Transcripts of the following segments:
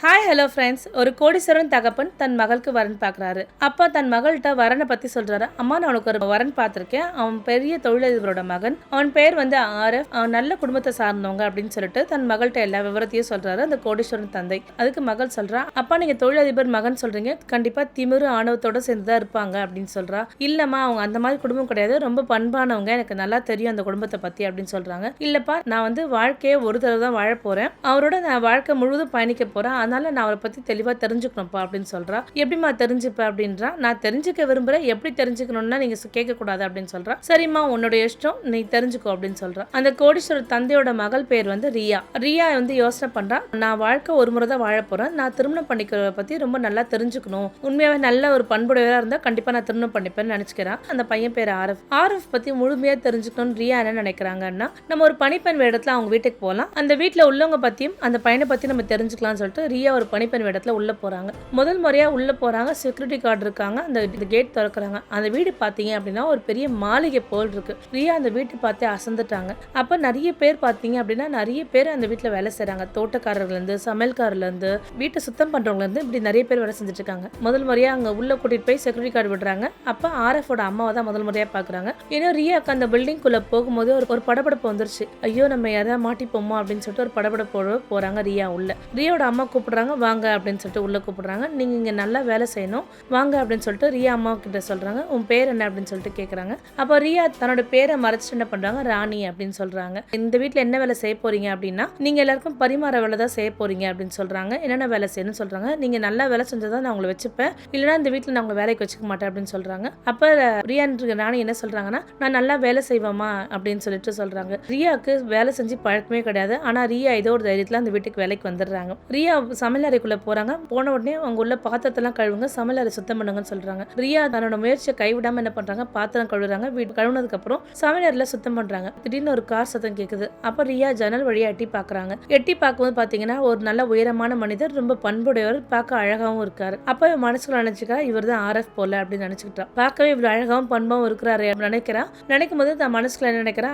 Hi hello friends. ஒரு கோடீஸ்வரன் தகப்பன் தன் மகளுக்கு வரன் பார்க்குறாரு. அப்பா தன் மகள்கிட்ட வரனை பற்றி சொல்கிறாரு. அம்மா, நான் உனக்கு ஒரு வரன் பார்த்துருக்கேன். அவன் பெரிய தொழிலதிபரோட மகன். அவன் பேர் வந்து ஆர்எஃப். அவன் நல்ல குடும்பத்தை சார்ந்தவங்க அப்படின்னு சொல்லிட்டு தன் மகள்கிட்ட எல்லா விவரத்தையும் சொல்கிறாரு அந்த கோடீஸ்வரன் தந்தை. அதுக்கு மகள் சொல்கிறா, அப்பா நீங்கள் தொழிலதிபர் மகன் சொல்கிறீங்க, கண்டிப்பாக திமிரு ஆணவத்தோடு சேர்ந்து தான் இருப்பாங்க அப்படின்னு சொல்கிறா. இல்லைம்மா, அவங்க அந்த மாதிரி குடும்பம் கிடையாது, ரொம்ப பண்பானவங்க, எனக்கு நல்லா தெரியும் அந்த குடும்பத்தை பற்றி அப்படின்னு சொல்கிறாங்க. இல்லைப்பா, நான் வந்து வாழ்க்கையை ஒரு தடவை தான் வாழ போகிறேன், அவரோட நான் வாழ்க்கை முழுவதும் பயணிக்க போகிறேன், அதனால நான் அவரை பற்றி தெளிவாக தெரிஞ்சுக்கணும்ப்பா அப்படின்னு சொல்கிறா. எப்படிமா தெரிஞ்சுப்ப அப்படின்றா. நான் தெரிஞ்சுக்க விரும்புகிறேன், எப்படி தெரிஞ்சுக்கணும்னா நீங்கள் கேட்கக்கூடாது அப்படின்னு சொல்கிறா. சரிம்மா, உன்னுடைய இஷ்டம், நீ தெரிஞ்சுக்கோ அப்படின்னு சொல்கிறா. அந்த கோடீஸ்வரர் தந்தையோட மகள் பேர் வந்து ரியா. ரியா வந்து யோசனை பண்ணுறா, நான் வாழ்க்கை ஒரு முறை தான் வாழ போகிறேன், நான் திருமணம் பண்ணிக்கிறத பற்றி ரொம்ப நல்லா தெரிஞ்சுக்கணும், உண்மையாகவே நல்ல ஒரு பண்புடையவராக இருந்தால் கண்டிப்பாக நான் திருமணம் பண்ணிப்பேன்னு நினச்சிக்கிறேன். அந்த பையன் பேர் ஆர்எஃப். ஆர்எஃப் பற்றி முழுமையாக தெரிஞ்சுக்கணும்னு ரியா என்ன நினைக்கிறாங்கன்னா, நம்ம ஒரு பணிப்பெண் வேடத்தில் அவங்க வீட்டுக்கு போகலாம், அந்த வீட்டில் உள்ளவங்க பற்றியும் அந்த பையனை பற்றி நம்ம தெரிஞ்சுக்கலாம்னு சொல்லிட்டு ரியா ஒரு பணிப்பெண் வேடத்தில் உள்ள போறாங்க. முதல் முறையா உள்ள போறாங்க. செக்யூரிட்டி கார்டு இருக்காங்க. அந்த கேட் திறக்கிறாங்க. அந்த வீடு பாத்தீங்க அப்படின்னா ஒரு பெரிய மாளிகை போல் இருக்கு. ரியா அந்த வீட்டை பார்த்து அசந்துட்டாங்க. அப்ப நிறைய பேர் பாத்தீங்க அப்படின்னா நிறைய பேர் அந்த வீட்டுல வேலை செய்யறாங்க. தோட்டக்காரர்ல இருந்து, சமையல்காரர்ல இருந்து, வீட்டை சுத்தம் பண்றவங்க இருந்து, இப்படி நிறைய பேர் வேலை செஞ்சுட்டு இருக்காங்க. முதல் முறையா அங்க உள்ள கூட்டிட்டு போய் செக்யூரிட்டி கார்டு விடுறாங்க. அப்ப ஆர்எஃபோட அம்மாவை தான் முதல் முறையா பாக்குறாங்க. ஏன்னா ரியாக்கு அந்த பில்டிங் குள்ள போகும்போது ஒரு படபடப்பு வந்துருச்சு. ஐயோ, நம்ம யாராவது மாட்டிப்போமோ அப்படின்னு சொல்லிட்டு ஒரு படபடப்போட போறாங்க ரியா உள்ள. ரியாவோட அம்மா கூப்பிடுறாங்க, வாங்க அப்படின்னு சொல்லிட்டு உள்ள கூப்பிடுறாங்க. நீங்க இங்க நல்லா வேலை செய்யணும், வாங்க அப்படின்னு சொல்லிட்டு ரியா அம்மா கிட்ட சொல்றாங்க. உன் பேர் என்ன அப்படின்னு சொல்லிட்டு கேக்குறாங்க. அப்ப ரியா தன்னோட பேரை மறைச்சிட்டு என்ன பண்றாங்க, ராணி அப்படின்னு சொல்றாங்க. இந்த வீட்டுல என்ன வேலை செய்ய போறீங்க அப்படின்னா, நீங்க எல்லாருக்கும் பரிமாற வேலை தான் செய்ய போறீங்க அப்படின்னு சொல்றாங்க. என்னென்ன வேலை செய்யணும்னு சொல்றாங்க. நீங்க நல்லா வேலை செஞ்சதான் நான் உங்களை வச்சுப்பேன், இல்லைன்னா இந்த வீட்டுல நான் உங்களை வேலைக்கு வச்சுக்க மாட்டேன் அப்படின்னு சொல்றாங்க. அப்ப ரியா ராணி என்ன சொல்றாங்கன்னா, நான் நல்லா வேலை செய்வேமா அப்படின்னு சொல்லிட்டு சொல்றாங்க. ரியாவுக்கு வேலை செஞ்சு பழக்கமே கிடையாது. ஆனா ரியா ஏதோ ஒரு தைரியத்துல அந்த வீட்டுக்கு வேலைக்கு வந்துடுறாங்க. ரியா சமையல் அறைக்குள்ள போறாங்க. போன உடனே அவங்க உள்ள பாத்திரத்தெல்லாம் கழுவுங்க, சமையல் அறை சுத்தம் பண்ணுங்கன்னு சொல்றாங்க. ரியா தன்னோட முயற்சியை கைவிடாம என்ன பண்றாங்க, பாத்திரம் கழுவுறாங்க. வீட்டு கழுவுனதுக்கு அப்புறம் சமையல் அறையில சுத்தம் பண்றாங்க. திடீர்னு ஒரு கார் சத்தம் கேக்குது. அப்ப ரியா ஜன்னல் வழியா எட்டி பாக்குறாங்க. எட்டி பார்க்கும்போது பாத்தீங்கன்னா ஒரு நல்ல உயரமான மனிதர், ரொம்ப பண்புடையவர், பார்க்க அழகாவும் இருக்காரு. அப்ப மனசுக்குள்ள நினைச்சுக்கிறா, இவர் தான் ஆர்எஃப் போல அப்படின்னு நினைச்சுக்கிட்டா. பார்க்கவே இவ்வளவு அழகாவும் பண்பாவும் இருக்கிறாரு நினைக்கிறா. நினைக்கும் போது தான் மனசுக்குள்ள என்ன நினைக்கிறா,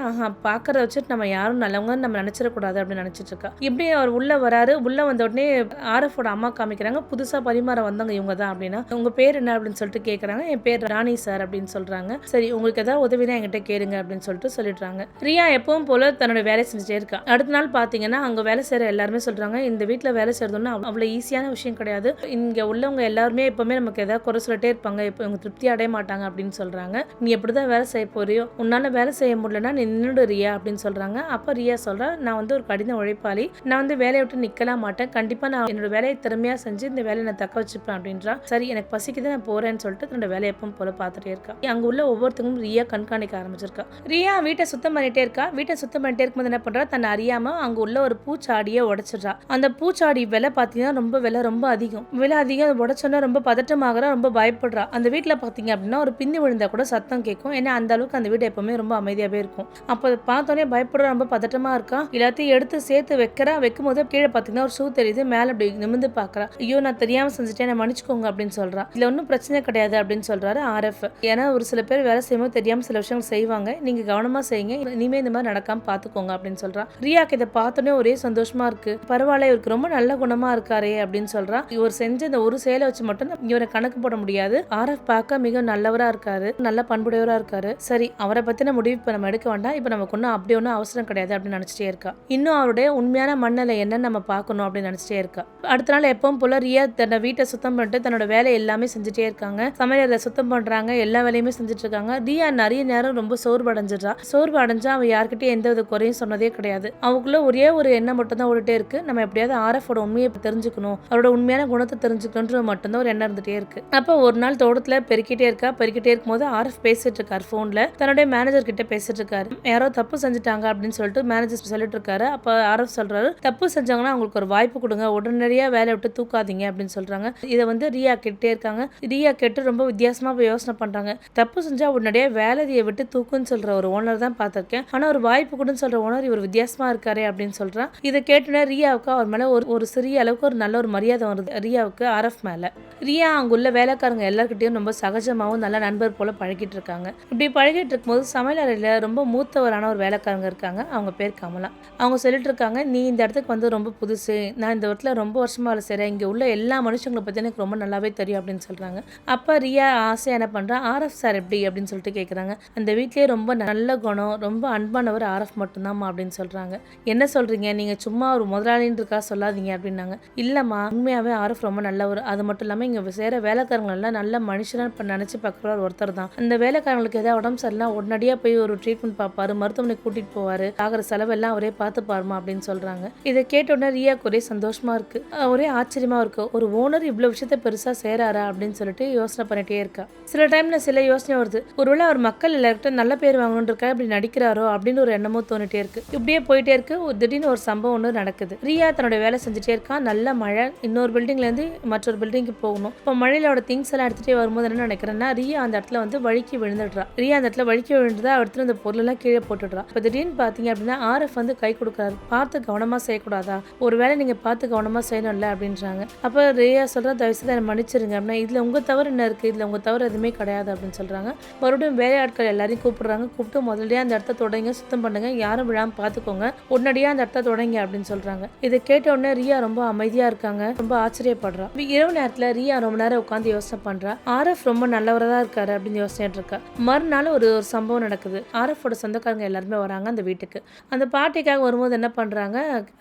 பாக்குறத வச்சுட்டு நம்ம யாரும் நல்லவங்க நம்ம நினைச்சிடக்கூடாது அப்படின்னு நினைச்சிட்டு இருக்கா. இப்படி அவர் உள்ள வராரு. உள்ள வந்த உடனே ஆர்எஃபோட அம்மா காமிக்கிறாங்க, புதுசா பரிமாற வந்தவங்க இவங்க தான் அப்படின்னா. உங்க பேர் என்ன அப்படின்னு சொல்லிட்டு கேட்கறாங்க. என் பேர் ராணி சார் அப்படின்னு சொல்றாங்க. சரி, உங்களுக்கு ஏதாவது உதவினா என்கிட்ட கேளுங்க அப்படின்னு சொல்லிட்டு சொல்லிடுறாங்க. ரியா எப்பவும் போல தன்னோட வேலை செஞ்சுட்டே இருக்கா. அடுத்த நாள் பாத்தீங்கன்னா அங்க வேலை செய்யற எல்லாருமே சொல்றாங்க, இந்த வீட்டுல வேலை செய்யறதுன்னு அவ்வளவு ஈஸியான விஷயம் கிடையாது, இங்க உள்ளவங்க எல்லாருமே எப்பவுமே நமக்கு ஏதாவது குறை சொல்லிட்டே இருப்பாங்க, இப்போ இவங்க திருப்தி அடைய மாட்டாங்க அப்படின்னு சொல்றாங்க. நீ எப்படிதான் வேலை செய்ய போறியோ, உன்னால வேலை செய்ய முடியலன்னா நீ நின்னுடு ரியா அப்படின்னு சொல்றாங்க. அப்ப ரியா சொல்றா, நான் வந்து ஒரு கடின உழைப்பாளி, நான் வந்து வேலையை விட்டு நிக்கலாம் மாட்டேன், கண்டிப்பா நான் என்னோட வேலையை திறமையா செஞ்சு இந்த வேலையை நான் தக்க வச்சுப்பேன் அப்படின்றா. சரி, எனக்கு பசிக்குது, நான் போறேன்னு சொல்லிட்டு தன்னோட வேலையை எப்பவும் போல பார்த்துட்டே இருக்கா. அங்க உள்ள ஒவ்வொருத்தரும் ரியா கண்காணிக்க ஆரம்பிச்சிருக்கா. ரியா வீட்டை சுத்தம் பண்ணிட்டே இருக்கா. வீட்டை சுத்தம் பண்ணிட்டே இருக்கும்போது என்ன பண்றா, தன்னை அறியாம அங்க உள்ள ஒரு பூச்சாடியை உடைச்சிடுறா. அந்த பூச்சாடி விலை பாத்தீங்கன்னா விலை ரொம்ப அதிகம். விலை அதிகம் உடைச்சோன்னா ரொம்ப பதட்டமாகறா, ரொம்ப பயப்படுறா. அந்த வீட்டுல பாத்தீங்க அப்படின்னா ஒரு பின்னி விழுந்தா கூட சத்தம் கேட்கும். ஏன்னா அந்த அளவுக்கு அந்த வீடு எப்பவுமே ரொம்ப அமைதியாவே இருக்கும். அப்போ பார்த்தோன்னே பயப்படுறா, ரொம்ப பதட்டமா இருக்கா. எல்லாத்தையும் எடுத்து சேர்த்து வைக்கும் போது கீழே பாத்தீங்கன்னா ஒரு ஷூ தெரியுது. மேல அப்படி நிமிந்து பாக்குறா. ஐயோ, நான் தெரியாம செஞ்சுட்டேன், நான் மன்னிச்சுக்கோங்க அப்படின்னு சொல்றா. இதுல ஒன்னும் பிரச்சனை கிடையாது அப்படின்னு சொல்றாரு ஆர்எஃப். ஏன்னா ஒரு சில பேர் வேலை செய்யும்போது தெரியாம சில விஷயங்கள் செய்வாங்க, நீங்க கவனமா செய்யுங்க, இனிமே இந்த மாதிரி நடக்காம பாத்துக்கோங்க அப்படின்னு சொல்றா. ரியாக்கு இதை பார்த்தோன்னே ஒரே சந்தோஷமா இருக்கு. பரவாயில்ல, இவருக்கு ரொம்ப நல்ல குணமா இருக்காரே அப்படின்னு சொல்றா. இவர் செஞ்ச இந்த ஒரு செயலை வச்சு மட்டும் இவரை கணக்கு போட முடியாது. ஆர்எஃப் பார்க்க மிக நல்லவரா இருக்காரு, நல்ல பண்புடையவரா இருக்காரு. சரி, அவரை பத்தின முடிவு இப்ப நம்ம எடுக்க வேண்டாம், இப்ப நமக்கு ஒன்னும் அப்படி ஒன்னும் அவசரம் கிடையாது அப்படின்னு நினைச்சிட்டே இருக்கா. இன்னும் அவருடைய உண்மையான மண்ணல என்னன்னு நம்ம பார்க்கணும் அப்படின்னு நினைச்சிட்டே இருக்கா. அடுத்த நாள் எப்பவும் போல ரியா தன்னோட வீட்டை சுத்தம் பண்ணிட்டு தன்னோட வேலை எல்லாமே செஞ்சுட்டே இருக்காங்க. சமையலை சுத்தம் பண்றாங்க, எல்லா வேலையுமே செஞ்சுட்டு இருக்காங்க. ரியா நிறைய நேரம் ரொம்ப சோர்வு அடைஞ்சிடறா. சோர்வு அடைஞ்சா அவ யார்கிட்டயும் எந்த வித குறையும் சொன்னதே கிடையாது. அவங்களுக்குள்ள ஒரே ஒரு எண்ணம் மட்டும் தான் ஓடிட்டே இருக்கு, நம்ம எப்படியாவது ஆர்எஃபோட உண்மையை தெரிஞ்சுக்கணும், அவரோட உண்மையான குணத்தை தெரிஞ்சுக்கணும்ன்ற மட்டும்தான் ஒரு எண்ணம் இருந்துட்டே இருக்கு. அப்ப ஒரு நாள் தோட்டத்துல பெருக்கிட்டே இருக்கும்போது ஆர்எஃப் பேசிட்டு இருக்காரு போன்ல. தன்னுடைய மேனேஜர் கிட்ட பேசிட்டு இருக்காரு. யாரோ தப்பு செஞ்சுட்டாங்க அப்படின்னு சொல்லிட்டு மேனேஜர் சொல்லிட்டு இருக்காரு. அப்ப ஆர்எஃப் சொல்றாரு, தப்பு செஞ்சாங்கன்னா அவங்களுக்கு ஒரு வாய்ப்பு கொடுங்க, உடனடியா வேலையை விட்டு தூக்காதீங்க அப்படின்னு சொல்றாங்க. இதை வந்து ரியா கேட்டே இருக்காங்க. ரியா கேட்டு ரொம்ப வித்தியாசமா யோசனை பண்றாங்க. தப்பு செஞ்சா உடனடியா வேலையை விட்டு தூக்குன்னு சொல்ற ஒரு ஓனர் தான் பார்த்திருக்கேன், ஆனா ஒரு வாய்ப்பு கொடுன்னு சொல்ற ஓனர் இவர் வித்தியாசமா இருக்காரு அப்படின்னு சொல்றான். இதை கேட்டுனா ரியாவுக்கு அவர் மேல ஒரு சிறிய அளவுக்கு ஒரு நல்ல ஒரு மரியாதை வருது ரியாவுக்கு ஆர்எஃப் மேல. ரியா அங்குள்ள வேலைக்காரங்க எல்லார்கிட்டையும் ரொம்ப சகஜமாவும் நல்ல நண்பர் போல பழகிட்டு இருக்காங்க. இப்படி பழகிட்டு இருக்கும்போது சமையல் அறையில ரொம்ப மூத்தவரான ஒரு வேலைக்காரங்க இருக்காங்க. அவங்க பேர் கமலா. அவங்க சொல்லிட்டு இருக்காங்க, நீ இந்த இடத்துக்கு வந்து ரொம்ப புதுசு, நான் இந்த இடத்துல ரொம்ப வருஷமா வேலை செய்கிறேன், இங்கே உள்ள எல்லா மனுஷங்களை பற்றி எனக்கு ரொம்ப நல்லாவே தெரியும் அப்படின்னு சொல்கிறாங்க. அப்போ ரியா ஆசையாக என்ன பண்ணுறா, ஆர்எஃப் சார் எப்படி அப்படின்னு சொல்லிட்டு கேட்குறாங்க. அந்த வீட்லேயே ரொம்ப நல்ல குணம், ரொம்ப அன்பானவர் ஆர்எஃப் மட்டும்தாம்மா அப்படின்னு சொல்கிறாங்க. என்ன சொல்கிறீங்க, நீங்கள் சும்மா ஒரு முதலாளின்றக்கா சொல்லாதீங்க அப்படின்னாங்க. இல்லைம்மா, உண்மையாகவே ஆர்எஃப் ரொம்ப நல்லவர். அது மட்டும் இல்லாமல் இங்கே சேர வேலைக்காரங்களெல்லாம் நல்ல மனுஷனாக இப்போ நினச்சி பார்க்குறவர் ஒருத்தர் தான். அந்த வேலைக்காரங்களுக்கு ஏதாவது உடம்பு சரியில்லை உடனடியாக போய் ஒரு ட்ரீட்மெண்ட் பார்ப்பாரு, மருத்துவமனை கூட்டிகிட்டு போவார், ஆகிற செலவெல்லாம் அவரே பார்த்துப்பாருமா அப்படின்னு சொல்கிறாங்க. இதை கேட்டோடனே ரியாக்கு ஒரே சந்தோஷமாக இருக்குது, ஒரே ஆச்சரியமாக இருக்குது. ஒரு ஓனர் இவ்வளோ விஷயத்த பெருசாக சேராரா அப்படின்னு சொல்லிட்டு யோசனை பண்ணிகிட்டே இருக்கா. சில டைமில் சில யோசனை வருது, ஒருவேளை அவர் மக்கள் எல்லார்கிட்ட நல்ல பேர் வாங்கணுன்றக்கா இப்படி நடிக்கிறாரோ அப்படின்னு ஒரு எண்ணமும் தோணிட்டே இருக்கு. இப்படியே போயிட்டே இருக்கு. திடீர்னு ஒரு சம்பவம் ஒன்று நடக்குது. ரியா தன்னோட வேலை செஞ்சுட்டே இருக்கா. நல்ல மழை, இன்னொரு பில்டிங்லேருந்து மற்றொரு பில்டிங்க்கு போகணும். இப்போ மழையிலோட திங்ஸ் எல்லாம் எடுத்துகிட்டே வரும்போது என்ன நினைக்கிறேன்னா, ரியா அந்த இடத்துல வந்து வழுக்கி விழுந்துடுறா. ரியா அந்த இடத்துல வழுக்கி விழுந்துதா, எடுத்துட்டு அந்த பொருளெல்லாம் கீழே போட்டுடுறா. இப்போ திடீர்னு பார்த்தீங்க அப்படின்னா ஆர்எஃப் வந்து கை கொடுக்குறாரு. பார்த்து கவனமாக செய்யக்கூடாதா, ஒரு வேளை நீங்கள் பார்த்து கவனமாக செய்யணும்ல அப்படின்றாங்க. அப்போ ரியா சொல்கிறா, தயவுசெய்து என்னை மன்னிச்சிருங்க அப்படின்னா, இதில் உங்கள் தவறு என்ன இருக்குது, இதில் உங்கள் தவறு எதுவுமே கிடையாது அப்படின்னு சொல்கிறாங்க. மறுபடியும் வேலையாட்கள் எல்லாரையும் கூப்பிடுறாங்க. கூப்பிட்டு முதல்ல அந்த இடத்த தொடங்க, சுத்தம் பண்ணுங்க, யாரும் விழாமல் பார்த்துக்கோங்க, உடனடியாக அந்த இடத்த தொடங்க அப்படின்னு சொல்கிறாங்க. இதை கேட்ட உடனே ரியா ரொம்ப அமைதியாக இருக்காங்க, ரொம்ப ஆச்சரியப்படுறா. இரவு நேரத்தில் ரியா ரொம்ப நேரம் உட்காந்து யோசனை பண்ணுறா. ஆர்எஃப் ரொம்ப நல்லவராக தான் இருக்காரு அப்படின்னு யோசனைட்டு இருக்கா. மறுநாள் ஒரு சம்பவம் நடக்குது. ஆர்எஃபோட சொந்தக்காரங்க எல்லாருமே வராங்க அந்த வீட்டுக்கு. அந்த பார்ட்டிக்காக வரும்போது என்ன பண்ணுறாங்க,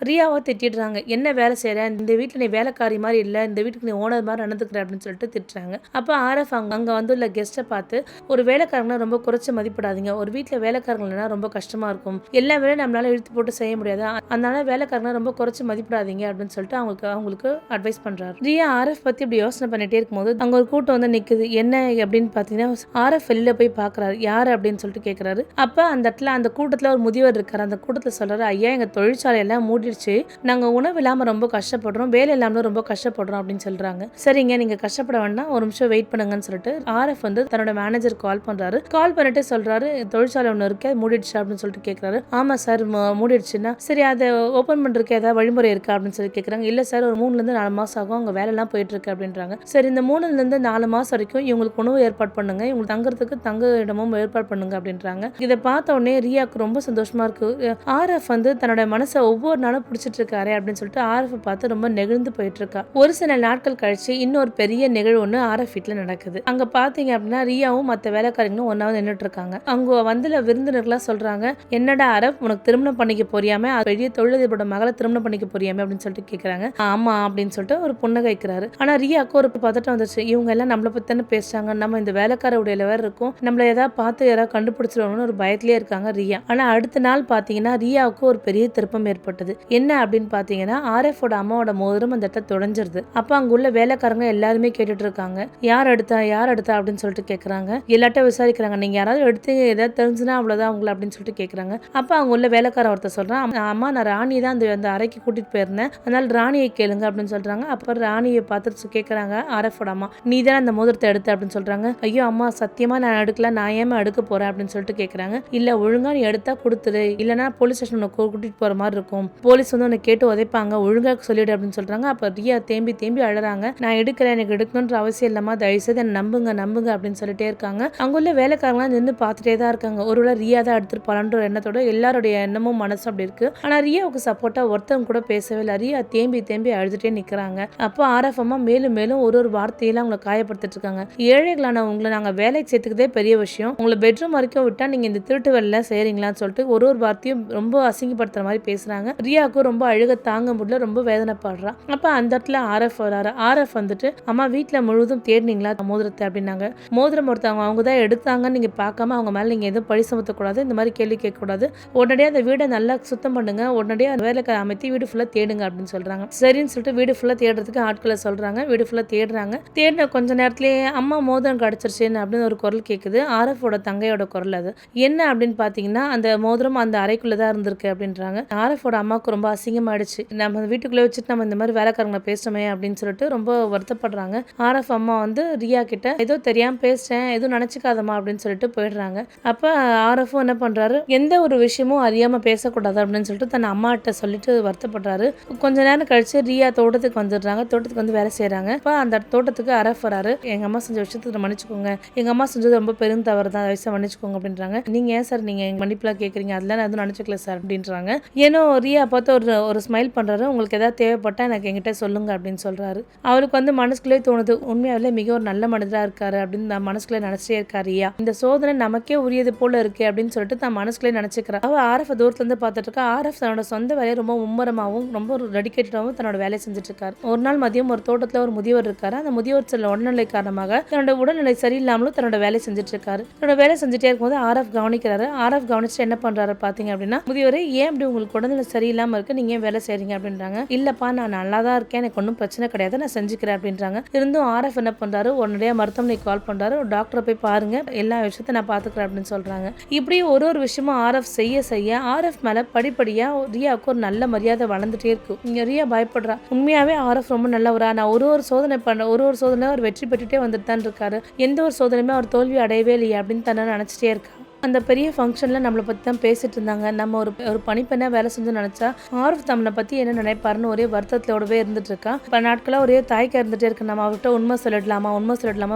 ரியாவை திட்டிடுறாங்க. என்ன வேலை செய்கிற, இந்த வீட்டில் நீ வேலைக்காரி மாதிரி இல்லை, இந்த வீட்டுக்கு நீ ஓனர் மாதிரி நடந்துக்கிற அப்படின்னு சொல்லிட்டு திட்டுறாங்க. அப்போ ஆர்எஃப் அங்கே வந்து உள்ள கெஸ்ட்டை பார்த்து, ஒரு வேலைக்காரங்கன்னா ரொம்ப குறைச்சி மதிப்பிடாதீங்க, ஒரு வீட்டில் வேலைக்காரங்கள்னா ரொம்ப கஷ்டமாக இருக்கும், எல்லா வேலையும் நம்மளால இழுத்து போட்டு செய்ய முடியாது, அதனால வேலைக்காரங்க ரொம்ப குறைச்சி மதிப்பிடாதீங்க அப்படின்னு சொல்லிட்டு அவங்களுக்கு அட்வைஸ் பண்றாரு. ரியா ஆர்எஃப் பத்தி இப்படி யோசனை பண்ணிட்டே இருக்கும்போது அங்க ஒரு கூட்டம் வந்து நிக்குது. என்ன அப்படின்னு பாத்தீங்கன்னா, ஆர்எஃப் வெளியில போய் பாக்குறாரு. யாரு அப்படின்னு சொல்லிட்டு கேட்கறாரு. அப்ப அந்த இடத்துல அந்த கூட்டத்துல ஒரு முதியவர் இருக்காரு. அந்த கூட்டத்துல சொல்றாரு, ஐயா எங்க தொழிற்சாலை எல்லாம் மூடிடுச்சு, நாங்க உணவு இல்லாம ரொம்ப கஷ்டப்படுறோம், வேலை இல்லாம ரொம்ப கஷ்டப்படுறோம் அப்படின்னு சொல்றாங்க. சரிங்க, நீங்க கஷ்டப்பட வேண்டாம், ஒரு நிமிஷம் வெயிட் பண்ணுங்கன்னு சொல்லிட்டு ஆர்எஃப் வந்து தன்னோட மேனேஜர் கால் பண்றாரு. கால் பண்ணிட்டு சொல்றாரு, தொழிற்சாலை ஒன்று இருக்கு, மூடிடுச்சு அப்படின்னு சொல்லிட்டு கேட்கறாரு. ஆமா சார், மூடிடுச்சுன்னா சரி, அதை ஓப்பன் பண்றதுக்கு ஏதாவது வழிமுறை இருக்கா அப்படின்னு சொல்லி கேட்கறாங்க. இல்ல சார், ஒரு 3-4 மாசம் ஆகும், அவங்க வேலை எல்லாம் போயிட்டு இருக்கு அப்படின்றாங்க. சரி, இந்த 3-4 மாசம் வரைக்கும் இவங்களுக்கு உணவு ஏற்பாடு பண்ணுங்க, இவங்களுக்கு தங்குறதுக்கு தங்க இடமும் ஏற்பாடு பண்ணுங்க அப்படின்றாங்க. இதை பார்த்த உடனே ரியாக்கு ரொம்ப சந்தோஷமா இருக்கு. ஆர்எஃப் வந்து தன்னோட மனசை ஒவ்வொரு நாளும் பிடிச்சிட்டு இருக்காரு அப்படின்னு சொல்லிட்டு ஆர்எஃப் பார்த்து ரொம்ப நெகிழ்ந்து போயிட்டு இருக்கா. ஒரு சில நாட்கள் கழிச்சு இன்னொரு பெரிய நிகழ்வு ஒன்று ஆர்எஃப் வீட்டுல நடக்குது. அங்க பாத்தீங்க அப்படின்னா ரியாவும் மற்ற வேலைக்காரங்களும் ஒன்னாவது நின்றுட்டு இருக்காங்க. அங்க வந்து விருந்தினர்களா சொல்றாங்க, என்னடா ஆர்எஃப், உனக்கு திருமணம் பண்ணிக்க போறியாமே, பெரிய தொழிலதிபரோட மகளை திருமணம் பண்ணிக்க போறியாமே அப்படின்னு சொல்லிட்டு கேட்கறாங்க. ஆமா அப்படின்னு சொல்லிட்டு ஒரு புன்னகை வைக்கிறாரு. ஆனா ரியாக்கு ஒரு பதட்டம் வந்துச்சு. இவங்க எல்லாம் நம்மளை பத்தி தானே பேசுறாங்க, நம்ம இந்த வேலைக்கார உடையில வேற இருக்கும், நம்மள ஏதாவது பார்த்து யாராவது கண்டுபிடிச்சிருவாங்கன்னு ஒரு பயத்திலேயே இருக்காங்க ரியா. ஆனா அடுத்த நாள் பாத்தீங்கன்னா ரியாவுக்கு ஒரு பெரிய திருப்பம் ஏற்பட்டது. என்ன அப்படின்னு பாத்தீங்கன்னா, ஆர்எஃபோட அம்மாவோட மோதிரம் அந்த இடத்துல தொடஞ்சிருது. அப்ப அங்க உள்ள வேலைக்காரங்க எல்லாருமே கேட்டுட்டு இருக்காங்க, யார் எடுத்தா அப்படின்னு சொல்லிட்டு கேட்கறாங்க. எல்லாட்டும் விசாரிக்கிறாங்க, நீங்க யாராவது எடுத்து ஏதாவது தெரிஞ்சுனா அவ்வளவுதான் உங்களை அப்படின்னு சொல்லிட்டு கேட்கறாங்க. அப்ப அவங்க உள்ள வேலைக்கார ஒருத்தர் சொல்றான், அம்மா நான் ராணி தான் அந்த அறைக்கு கூட்டிட்டு போயிருந்தேன், அதனால ராணியை கேளுங்க அப்படின்னு சொல்றாங்க. அப்புறம் ராணியை பார்த்துட்டு கேட்கறாங்க ஆர்எஃபோட அம்மா, நீ தான் அந்த மோதிரத்தை எடுத்த அப்படின்னு சொல்றாங்க. ஐயோ அம்மா, சத்தியமா நான் எடுக்கல, நான் ஏமா எடுக்க போறேன் அப்படின்னு சொல்லிட்டு கேட்கறாங்க. இல்ல, ஒழுங்கா நீ எடுத்தா கொடுத்துரு, இல்லைன்னா போலீஸ் ஸ்டேஷன் கூட்டிட்டு போற மாதிரி இருக்கும், போலீஸ் வந்து உன்னை கேட்டு உதைப்பாங்க, ஒழுங்கா சொல்லிடு அப்படின்னு சொல்றாங்க. அப்ப ரியா தேம்பி அழறாங்க. நான் எடுக்கிறேன், எனக்கு எடுக்கணுன்ற அவசியம் இல்லாம தயவுசெய்து என்ன நம்புங்க அப்படின்னு சொல்லிட்டே இருக்காங்க. அங்குள்ள வேலைக்காரங்களாம் நின்று பார்த்துட்டே தான் இருக்காங்க. ஒருவேளை ரியா தான் எடுத்துருப்பாளன்ற எண்ணத்தோட எல்லாருடைய எண்ணமும் மனசு அப்படி இருக்கு. ஆனா ரியாவுக்கு சப்போர்ட்டா ஒருத்தவங்க கூட பேசவே இல்லை. ரியா தேம்பி அழுதுட்டே நிக்கிறாங்க. அப்போ ஆர்எஃப் அம்மா மேலும் ஒரு வார்த்தையெல்லாம் அவங்களை காயப்படுத்திட்டு இருக்காங்க. ஏழைகளான உங்களை நாங்க வேலைக்கு சேர்த்துக்கதே பெரிய விஷயம், உங்களை பெட்ரூம் வரைக்கும் விட்டா நீங்க இந்த திருட்டு வேலை செய்யறீங்களான்னு சொல்லிட்டு ஒரு வார்த்தையும் ரொம்ப அசிங்கப்படுத்துற மாதிரி பேசுறாங்க. ரியாவுக்கு ரொம்ப அழுக தாங்க முடியல, ரொம்ப வேதனைப்படுறா. அப்ப அந்த இடத்துல ஆர்எஃப் வராரு. ஆர்எஃப் வந்துட்டு, அம்மா வீட்டுல முழுவதும் தேடினீங்களா மோதிரத்தை அப்படின்னாங்க. மோதிரம் ஒருத்தவங்க அவங்க தான் எடுத்தாங்கன்னு நீங்க பார்க்காம அவங்க மேல நீங்க எதுவும் பழி சுமத்தக்கூடாது, இந்த மாதிரி கேள்வி கேட்கக்கூடாது, உடனடியாக அந்த வீடை நல்லா சுத்தம் பண்ணுங்க, உடனடியாக வேலைக்கார அமைத்தி வீடு ஃபுல்லா தேடுங்க அப்படின்னு சொல்றாங்க. சரின்னு சொல்லிட்டு வீடு ஃபுல்லா தேடுறதுக்கு ஆட்களை சொல்றாங்க. வீடு ஃபுல்லா தேடுறாங்க. தேடின கொஞ்ச நேரத்திலேயே அம்மா மோதிரம் கிடைச்சிருச்சுன்னு அப்படின்னு ஒரு குரல் கேட்குது. ஆர்எஃபோட தங்கையோட குரல் அது. என்ன அப்படின்னு பாத்தீங்கன்னா, அந்த மோதிரம் அந்த அறைக்குள்ளதான் இருந்திருக்கு அப்படின்றாங்க. ஆர்எஃபோட அம்மாவுக்கு ரொம்ப அசிங்கமாயிடுச்சு, நம்ம வீட்டுக்குள்ளே வச்சுட்டு நம்ம இந்த மாதிரி வேலைக்காரங்களை பேசுறோமே அப்படின்னு சொல்லிட்டு ரொம்ப வருத்தப்படுறாங்க. ஆர்எஃப் அம்மா வந்து ரியா கிட்ட, ஏதோ தெரியாம பேசுறேன், எதுவும் நினைச்சுக்காதமா அப்படின்னு சொல்லிட்டு போயிடுறாங்க. அப்ப ஆர்எஃப்பும் என்ன பண்றாரு, எந்த ஒரு விஷயமும் அறியாம பேசக்கூடாது அப்படின்னு சொல்லிட்டு தன் அம்மாட்ட சொல்லிட்டு வருத்தப்படுறாரு. கொஞ்ச நேரம் கழிச்சு ரியா தோட்டத்துக்கு வந்துடுறாங்க. தோட்டத்துக்கு வந்து வேலை செய்யறாங்க. அப்ப அந்த தோட்டத்துக்கு ஆர்எஃப் வராரு. எங்க அம்மா செஞ்ச விஷயத்துக்கு மன்னிச்சுக்கோங்க, எங்க அம்மா செஞ்சது ரொம்ப பெரும் தவறு தான், வயசை மன்னிச்சுக்கோங்க அப்படின்றாங்க. நீங்க ஏன் சார் நீங்க மன்னிப்புலாம் கேட்குறீங்க, அதெல்லாம் நான் எதுவும் நினைச்சுக்கல சார் அப்படின்றாங்க. ஏன்னோ ரியா பார்த்து ஒரு ஸ்மைல் பண்றாரு. உங்களுக்கு ஏதாவது தேவைப்பட்டா எனக்கு என்கிட்ட சொல்லுங்க அப்படின்னு சொல்றாரு. அவருக்கு வந்து மனசுக்குள்ளே தோணுது, உண்மையாவே மிக ஒரு நல்ல மனிதரா இருக்காரு அப்படின்னு நான் மனசுக்குள்ளே நினைச்சிட்டே இருக்காரு ரியா. இந்த சோதனை நமக்கே உரியது போல இருக்கு அப்படின்னு சொல்லிட்டு தான் மனசுக்குள்ளே நினைச்சுக்கிறா. அவ ஆர்எஃப் தூரத்துல இருந்து பார்த்துட்டு இருக்கா. ஆர்எஃப் தன்னோட சொந்த வேலையை ரொம்ப மும்மரமாகவும் ரொம்ப ஒரு டெடிகேட்டடாகவும் தன்னோட வேலையை செஞ்சுட்டு இருக்காரு. ஒரு நாள் மதியம் ஒரு தோட்டத்துல ஒரு முதியவர் இருக்காரு. அந்த முதியவர் சில உடல்நிலை காரணமாக தன்னோட உடல்நிலை சரியில்லாமலும் தன்னோட வேலை செஞ்சுட்டு இருக்காரு. தன்னோட வேலை செஞ்சுட்டே இருக்கும்போது ஆர்எஃப் கவனிக்கிறாரு. ஆர்எஃப் கவனிச்சு என்ன பண்றாரு பாத்தீங்க அப்படின்னா, முதியவரே ஏன் அப்படி உங்களுக்கு உடல்நிலை சரியில்லாம இருக்கு, நீங்க ஏன் வேலை செய்றீங்க அப்படின்றாங்க. இல்லப்பா நான் நல்லா தான் இருக்கேன், எனக்கு ஒன்றும் பிரச்சனை கிடையாது, நான் செஞ்சுக்கிறேன் அப்படின்றாங்க. இருந்தும் ஆர்எஃப் என்ன பண்றாரு, உடனடியா மருத்துவமனைக்கு கால் பண்றாரு. ஒரு டாக்டரை போய் பாருங்க, எல்லா விஷயத்தையும் நான் பாத்துக்கிறேன் அப்படின்னு சொல்றாங்க. இப்படி ஒரு விஷயமும் ஆர்எஃப் செய்ய செய்ய ஆர்எஃப் மேல படிப்படியா ரியாவுக்கு ஒரு நல்ல மரியாதை வளர்ந்துட்டே இருக்கு. இங்க ரியா பயப்படுறா. உண்மையாவே ஆர்எஃப் ரொம்ப நல்லவரா, நான் ஒரு சோதனை பண்ண ஒரு சோதனை அவர் வெற்றி பெற்றுட்டே வந்துட்டு தான் இருக்காரு, எந்த ஒரு சோதனையுமே அவர் தோல்வி அடையவே இல்லையா அப்படின்னு தன்னை நினைச்சிட்டே இருக்கா. அந்த பெரிய ஃபங்க்ஷனில் நம்மளை பற்றி தான் பேசிட்டு இருந்தாங்க. நம்ம ஒரு பணிப்பெண்ணாக வேலை செஞ்சு நினச்சா ஆர்எஃப் நம்மளை பற்றி என்ன நினைப்பாருன்னு ஒரே வருத்தத்தோடவே இருந்துட்டு இருக்கா. இப்போ நாட்களாக ஒரே தாய்க்க இருந்துகிட்டே இருக்கு. நம்ம அவர்கிட்ட உண்மை சொல்லிடலாமா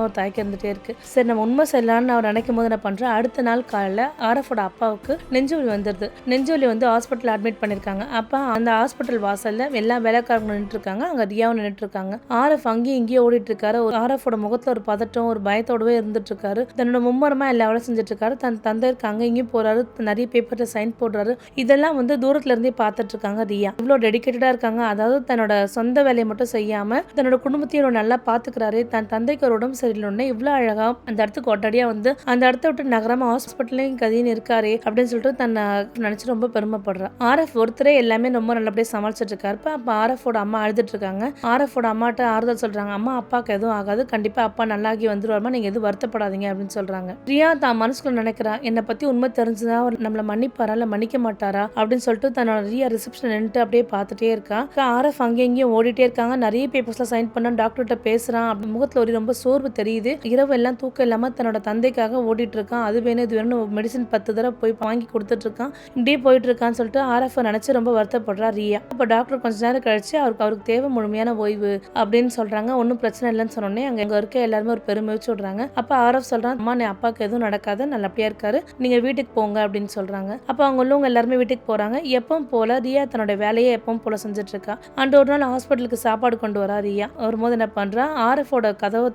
ஒரு தாய்க்க இருந்துகிட்டே இருக்கு. சரி நம்ம உண்மை சொல்லலான்னு அவர் நினைக்கும் போது என்ன பண்ணுறேன், அடுத்த நாள் காலையில் ஆர்எஃபோட அப்பாவுக்கு நெஞ்சுவலி வந்துடுது. நெஞ்சுவலி வந்து ஹாஸ்பிட்டல் அட்மிட் பண்ணியிருக்காங்க. அப்போ அந்த ஹாஸ்பிட்டல் வாசலில் எல்லா வேலைக்காரங்க நின்றுட்டு இருக்காங்க. அங்கே ரியாவும் நின்றுட்டு இருக்காங்க. ஆர்எஃப் அங்கேயும் இங்கேயும் ஓடிட்டு இருக்காரு. ஆர்எஃபோட முகத்தில் ஒரு பதட்டம் ஒரு பயத்தோடவே இருந்துட்டு இருக்காரு. தன்னோட மும்மரமாக எல்லா வேலை செஞ்சுட்டு இருக்காரு. தந்தைக்கு அங்கே இங்கேயும் போறாரு, நிறைய பேப்பர்ல சைன் போடுறாரு. இதெல்லாம் வந்து தூரத்துல இருந்தே பார்த்துட்டு இருக்காங்க ரியா. இவ்வளோ டெடிகேட்டடா இருக்காங்க. அதாவது தன்னோட சொந்த வேலையை மட்டும் செய்யாம தன்னோட குடும்பத்தையும் நல்லா பாத்துக்கிறாரு. தன் தந்தைக்கு ஒரு உடம்பு சரியில்லைன்னு இவ்வளோ அழகா அந்த இடத்துக்கு ஒட்டடியா வந்து அந்த இடத்த விட்டு நகரமா ஹாஸ்பிட்டலையும் கதின்னு இருக்காரு அப்படின்னு சொல்லிட்டு தன்னை நினைச்சு ரொம்ப பெருமைப்படுறா. ஆர்எஃப் ஒருத்தரே எல்லாமே ரொம்ப நல்லபடியா சமாளிச்சுட்டு இருக்காரு. அப்ப ஆர்எஃபோட அம்மா அழுதுட்டு இருக்காங்க. ஆர்எஃபோட அம்மாட்ட ஆறுதல் சொல்றாங்க, அம்மா அப்பாவுக்கு எதுவும் ஆகாது, கண்டிப்பா அப்பா நல்லாகி வந்துருவாருமா, நீங்க எதுவும் வருத்தப்படாதீங்க அப்படின்னு சொல்றாங்க. ரியா தான் மனசுக்குள்ள நினைக்கிறா, என்னை பத்தி உண்மை தெரிஞ்சுதா நம்மள மன்னிப்பாரா இல்ல மன்னிக்க மாட்டாரா அப்படின்னு சொல்லிட்டு தன்னோட ரியா ரிசப்ஷன் நின்னுட்டு அப்படியே பார்த்துட்டே இருக்கா. ஆர்எஃப் அங்கே இங்கேயும் ஓடிட்டே இருக்காங்க. நிறைய பேப்பர்ஸ்ல சைன் பண்ண டாக்டர்கிட்ட பேசுறான். அப்படி முகத்துல ஒரு ரொம்ப சோர்வு தெரியுது. இரவு எல்லாம் தூக்கம் இல்லாம தன்னோட தந்தைக்காக ஓடிட்டு இருக்கான். அது வேணும் இது வேணும் மெடிசன் 10 தடவை போய் வாங்கி கொடுத்துட்டு இருக்கான். இப்படியே போயிட்டு இருக்கான்னு சொல்லிட்டு ஆர்எஃப் நினைச்சு ரொம்ப வருத்தப்படுறா ரியா. அப்ப டாக்டர் கொஞ்ச நேரம் கழிச்சு அவருக்கு தேவை முழுமையான ஓய்வு அப்படின்னு சொல்றாங்க. ஒன்னும் பிரச்சனை இல்லைன்னு சொன்னோடனே அங்க இருக்க எல்லாருமே ஒரு பெருமை வச்சு விடுறாங்க. அப்ப ஆர்எஃப் சொல்றான், அம்மா நீ அப்பாவுக்கு எதுவும் நடக்காது, நல்லபடியா இருக்காரு, நீங்க வீட்டுக்கு போங்க அப்படின்னு சொல்றாங்க. அப்ப அவங்க உள்ளவங்க எல்லாருமே வீட்டுக்கு போறாங்க. எப்பவும் போல ரியா தன்னோட வேலையை எப்பவும் போல செஞ்சுட்டு இருக்கா. அண்ட் ஒரு நாள் ஹாஸ்பிட்டலுக்கு சாப்பாடு கொண்டு வரா ரியா. வரும்போது என்ன பண்றா, ஆர்எஃபோட கதவை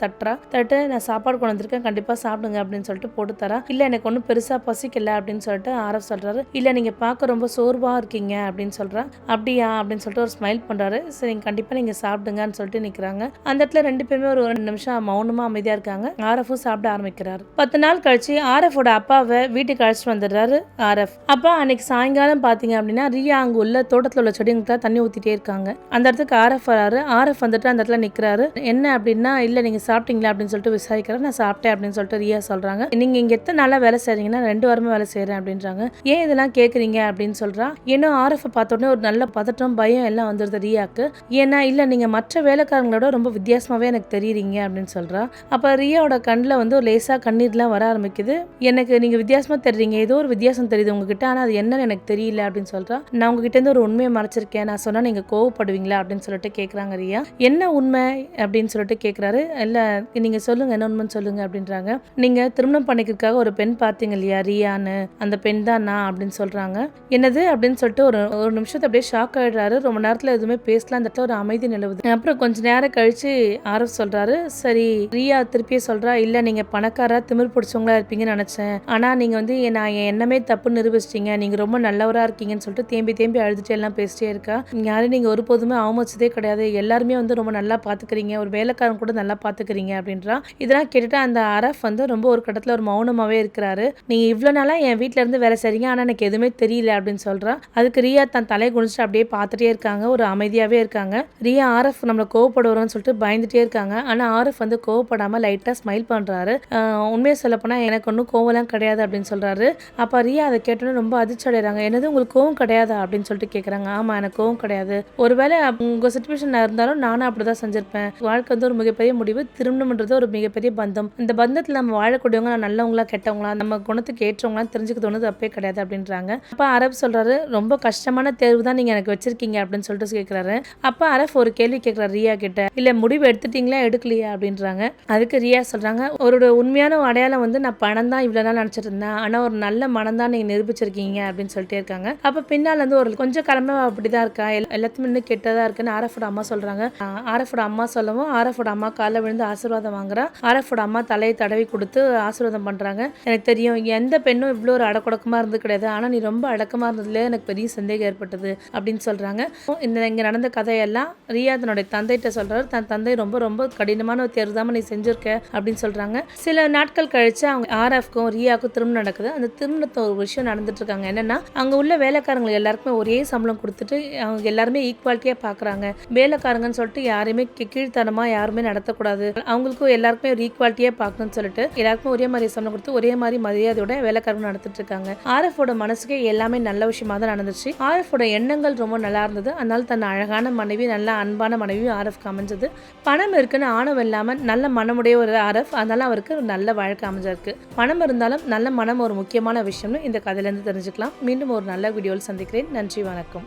தட்டு நான் சாப்பாடு கொண்டு வந்திருக்கேன், கண்டிப்பா சாப்பிடுங்க அப்படின்னு சொல்லிட்டு போட்டு தரா. இல்ல எனக்கு ஒன்றும் பெருசா பசிக்கல அப்படின்னு சொல்லிட்டு ஆர்எஃப் சொல்றாரு. இல்ல நீங்க பார்க்க ரொம்ப சோர்வா இருக்கீங்க அப்படின்னு சொல்றா. அப்படியா அப்படின்னு சொல்லிட்டு ஒரு ஸ்மைல் பண்றாரு. சரி கண்டிப்பா நீங்க சாப்பிடுங்கன்னு சொல்லிட்டு நிக்கிறாங்க. அந்த இடத்துல ரெண்டு பேருமே ஒரு 2 நிமிஷம் மௌனமா அமைதியா இருக்காங்க. ஆர்எஃபும் சாப்பிட ஆரம்பிக்கிறாரு. 10 நாள் கழிச்சு ஆர்எஃபோட அப்பாவை வீட்டுக்கு அழைச்சிட்டு வந்துடுறாரு ஆர்எஃப். அப்ப அன்னைக்கு சாயங்காலம் பாத்தீங்க அப்படின்னா ரியா அங்க உள்ள தோட்டத்துல உள்ள செடிங்களுக்கு தண்ணி ஊத்திட்டே இருக்காங்க. அந்த இடத்துக்கு ஆர்எஃப் வராரு. ஆர்எஃப் வந்துட்டு அந்த இடத்துல நிக்கிறாரு. என்ன அப்படின்னா, இல்ல நீங்க சாப்பிட்டீங்களா அப்படின்னு சொல்லிட்டு விசாரிக்கிறாரு. நான் சாப்பிட்டேன் அப்படின்னு சொல்லிட்டு ரியா சொல்றாங்க. நீங்க இங்க எத்தனை நாளா வேலை செய்றீங்கன்னா, 2 வாரமா வேலை செய்யறேன் அப்படின்றாங்க. ஏன் இதெல்லாம் கேக்குறீங்க அப்படின்னு சொல்றா. ஏன்னா ஆர்எஃப் பார்த்த உடனே ஒரு நல்ல பதட்டம் பயம் எல்லாம் வந்துருது ரியாக்கு. ஏன்னா இல்ல நீங்க மற்ற வேலைக்காரங்களோட ரொம்ப வித்தியாசமாவே எனக்கு தெரியுறீங்க அப்படின்னு சொல்றா. அப்ப ரியாவோட கண்ணில் வந்து ஒரு லேசா கண்ணீர்லாம் வர ஆரம்பிக்குது. எனக்கு நீங்க வித்தியாசமா தெரியுங்க, ஏதோ ஒரு வித்தியாசம் தெரியுது உங்ககிட்ட, ஆனா அது என்னன்னு எனக்கு தெரியல அப்படின்னு சொல்றா. நான் உங்ககிட்ட இருந்து ஒரு உண்மையை மறைச்சிருக்கேன், நான் சொன்னா நீங்க கோவப்படுவீங்களா அப்படின்னு சொல்லிட்டு கேக்குறாங்க ரியா. என்ன உண்மை அப்படின்னு சொல்லிட்டு கேக்குறாரு. இல்ல நீங்க சொல்லுங்க, என்ன உண்மைன்னு சொல்லுங்க அப்படின்றாங்க. நீங்க திருமணம் பண்ணிக்கிறதுக்காக ஒரு பெண் பார்த்தீங்க இல்லையா ரியான்னு, அந்த பெண் தான் நான் அப்படின்னு சொல்றாங்க. என்னது அப்படின்னு சொல்லிட்டு ஒரு நிமிஷத்தை அப்படியே ஷாக் ஆயிடுறாரு. ரொம்ப நேரத்துல எதுவுமே பேசலாம். அந்த இடத்துல ஒரு அமைதி நிலவுது. அப்புறம் கொஞ்ச நேரம் கழிச்சு ஆர்எஃப் சொல்றாரு, சரி ரியா திருப்பியே சொல்றா, இல்ல நீங்க பணக்காரா திமிர் பிடிச்சவங்களா இருப்பீங்கன்னு நினைச்சேன், ஆனா நீங்க வந்து நான் என் எண்ணமே தப்பு நிரூபிச்சிட்டீங்க, நீங்க ரொம்ப நல்லவரா இருக்கீங்கன்னு சொல்லிட்டு தேம்பி அழுதுட்டு எல்லாம் பேசிட்டே இருக்கா. யாரும் நீங்க ஒருபோதுமே அவமதிச்சதே கிடையாது, எல்லாருமே வந்து ரொம்ப நல்லா பாத்துக்கிறீங்க, ஒரு வேலைக்காரன் கூட நல்லா பாத்துக்கிறீங்க அப்படின்றா. இதெல்லாம் கேட்டுட்டு அந்த ஆர்எஃப் வந்து ரொம்ப ஒரு கட்டத்துல ஒரு மௌனமாவே இருக்கிறாரு. நீங்க இவ்வளவு நாளா என் வீட்டுல இருந்து வேலை செய்றீங்க, ஆனா எனக்கு எதுவுமே தெரியல அப்படின்னு சொல்றா. அதுக்கு ரியா தன் தலை குனிச்சுட்டு அப்படியே பார்த்துட்டே இருக்காங்க. ஒரு அமைதியாவே இருக்காங்க. ரியா ஆர்எஃப் நம்மள கோவப்படுவாருன்னு சொல்லிட்டு பயந்துட்டே இருக்காங்க. ஆனா ஆர்எஃப் வந்து கோவப்படாம லைட்டா ஸ்மைல் பண்றாரு. உண்மையை சொல்ல போனா எனக்கு ஒன்றும் கோவம்லாம் கிடையாது அப்படின்னு சொல்றாரு. அப்ப ரியா அதை கேட்டோன்னு ரொம்ப அதிர்ச்சி அடைறாங்க. என்னது உங்களுக்கு கோவம் கிடையாதா அப்படின்னு சொல்லிட்டு கேட்குறாங்க. ஆமா எனக்கு கோவம் கிடையாது, ஒருவேளை உங்க சிச்சுவேஷன் இருந்தாலும் நானும் அப்படிதான் செஞ்சிருப்பேன். வாழ்க்கை வந்து ஒரு மிகப்பெரிய முடிவு, திருமணம்ன்றது ஒரு மிகப்பெரிய பந்தம். இந்த பந்தத்தில் நம்ம வாழக்கூடியவங்க நல்லவங்களா கெட்டவங்களா நம்ம குணத்துக்கு ஏற்றவங்களா தெரிஞ்சுக்க தோணுது தப்பே கிடையாது அப்படின்றாங்க. அப்ப அரப் சொல்றாரு, ரொம்ப கஷ்டமான தேர்வு தான் நீங்க எனக்கு வச்சிருக்கீங்க அப்படின்னு சொல்லிட்டு கேட்கிறாரு. அப்ப அரப் ஒரு கேள்வி கேட்கிறாரு ரியா கிட்ட, இல்ல முடிவு எடுத்துட்டீங்களா எடுக்கலையா அப்படின்றாங்க. அதுக்கு ரியா சொல்றாங்க, ஒரு உண்மையான அடையாளம் வந்து நான் பணம் தான் இவ்வளவு நாள் நினைச்சிட்டு நினச்சிட்டு இருந்தேன், ஆனால் ஒரு நல்ல மனம் தான் நீங்கள் நிரூபிச்சிருக்கீங்க அப்படின்னு சொல்லிட்டே இருக்காங்க. அப்போ பின்னால் வந்து ஒரு கொஞ்சம் கிளம்ப அப்படி தான் இருக்கா, எல்லாத்துமே இன்னும் கெட்டதாக இருக்குன்னு ஆர்எஃபோட அம்மா சொல்கிறாங்க. ஆர்எஃபோட அம்மா சொல்லவும் ஆர்எஃபோட அம்மா காலைல விழுந்து ஆசீர்வாதம் வாங்குறா. ஆர்எஃபோட அம்மா தலையை தடவி கொடுத்து ஆசீர்வாதம் பண்ணுறாங்க. எனக்கு தெரியும் எந்த பெண்ணும் இவ்வளோ ஒரு அடக்கொடக்கமாக இருந்து கிடையாது, ஆனால் நீ ரொம்ப அடக்கமாக இருந்ததுல எனக்கு பெரிய சந்தேகம் ஏற்பட்டது அப்படின்னு சொல்கிறாங்க. இங்கே நடந்த கதையெல்லாம் ரியா தன்னுடைய தந்தைகிட்ட சொல்கிறாரு. தன் தந்தை ரொம்ப ரொம்ப கடினமான ஒரு தேர்வு தான் நீ செஞ்சிருக்க அப்படின்னு சொல்கிறாங்க. சில நாட்கள் கழிச்சு அவங்க ஆர்எஃப்க்கும் ரியாவுக்கும் திருமணம் நடக்குது. அந்த திருமணத்தை ஒரு விஷயம் நடந்துட்டு இருக்காங்க. என்னன்னா, அங்கே உள்ள வேலைக்காரங்களுக்கு எல்லாருக்குமே ஒரே சம்பளம் கொடுத்துட்டு அவங்க எல்லாருமே ஈக்குவாலிட்டியாக பார்க்குறாங்க. வேலைக்காரங்கன்னு சொல்லிட்டு யாருமே கீழ்த்தனமாக யாருமே நடத்தக்கூடாது, அவங்களுக்கும் எல்லாருக்குமே ஒரு ஈக்குவாலிட்டியாக பார்க்கணும்னு சொல்லிட்டு எல்லாருக்குமே ஒரே மாதிரி சம்பளம் கொடுத்து ஒரே மாதிரி மரியாதையோட வேலைக்காரங்க நடத்திட்டு இருக்காங்க. ஆர்எஃபோட மனசுக்கு எல்லாமே நல்ல விஷயமா தான் நடந்துச்சு. ஆர்எஃபோட எண்ணங்கள் ரொம்ப நல்லா இருந்தது. அதனால தன் அழகான மனைவி, நல்ல அன்பான மனைவி ஆர்எஃப்க்கு அமைஞ்சது. பணம் இருக்குன்னு ஆணவம் இல்லாமல் நல்ல மனமுடைய ஒரு ஆர்எஃப், அதனால அவருக்கு ஒரு நல்ல வாழ்க்கை அமைஞ்சிருக்கு. பணம் இருந்தாலும் நல்ல மனம் ஒரு முக்கியமான விஷயம்னு இந்த கதையிலேருந்து தெரிஞ்சுக்கலாம். மீண்டும் ஒரு நல்ல வீடியோவில் சந்திக்கிறேன். நன்றி, வணக்கம்.